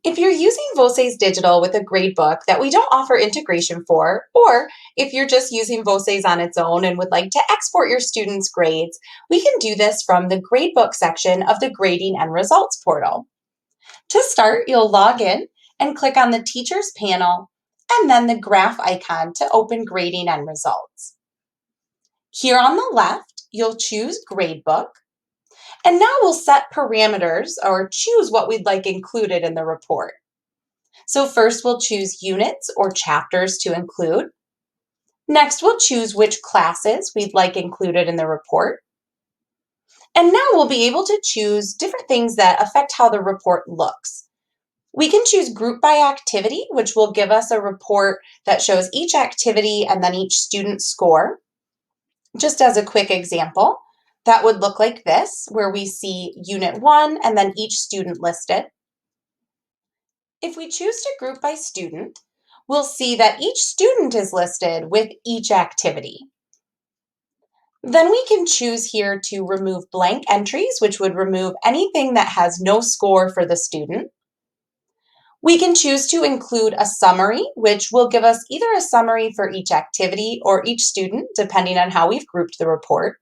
If you're using Voces Digital with a gradebook that we don't offer integration for, or if you're just using Voces on its own and would like to export your students' grades, we can do this from the gradebook section of the Grading and Results portal. To start, you'll log in and click on the Teachers panel and then the graph icon to open Grading and Results. Here on the left, you'll choose Gradebook, and now we'll set parameters or choose what we'd like included in the report. So first we'll choose units or chapters to include. Next, we'll choose which classes we'd like included in the report. And now we'll be able to choose different things that affect how the report looks. We can choose group by activity, which will give us a report that shows each activity and then each student's score. Just as a quick example, that would look like this, where we see Unit 1 and then each student listed. If we choose to group by student, we'll see that each student is listed with each activity. Then we can choose here to remove blank entries, which would remove anything that has no score for the student. We can choose to include a summary, which will give us either a summary for each activity or each student, depending on how we've grouped the report.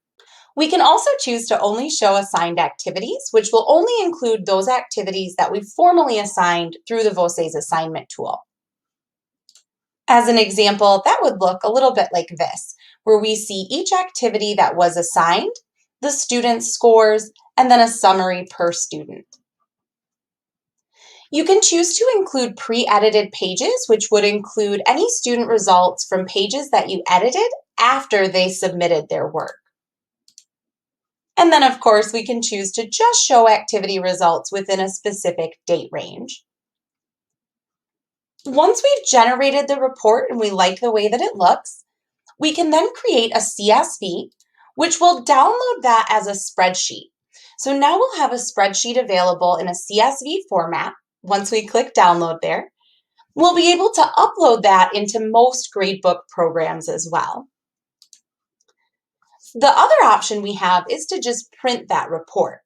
We can also choose to only show assigned activities, which will only include those activities that we've formally assigned through the Voces assignment tool. As an example, that would look a little bit like this, where we see each activity that was assigned, the student's scores, and then a summary per student. You can choose to include pre-edited pages, which would include any student results from pages that you edited after they submitted their work. And then, of course, we can choose to just show activity results within a specific date range. Once we've generated the report and we like the way that it looks, we can then create a CSV, which will download that as a spreadsheet. So now we'll have a spreadsheet available in a CSV format. Once we click download there, we'll be able to upload that into most gradebook programs as well. The other option we have is to just print that report.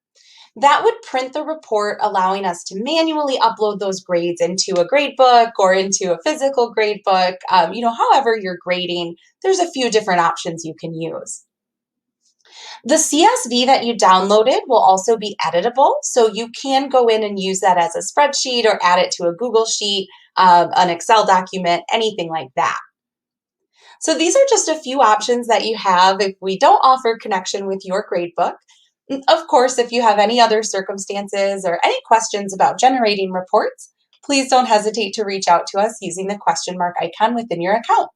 That would print the report, allowing us to manually upload those grades into a gradebook or into a physical gradebook. However you're grading, there's a few different options you can use. The CSV that you downloaded will also be editable, so you can go in and use that as a spreadsheet or add it to a Google Sheet, an Excel document, anything like that. So these are just a few options that you have if we don't offer connection with your gradebook. Of course, if you have any other circumstances or any questions about generating reports, please don't hesitate to reach out to us using the question mark icon within your account.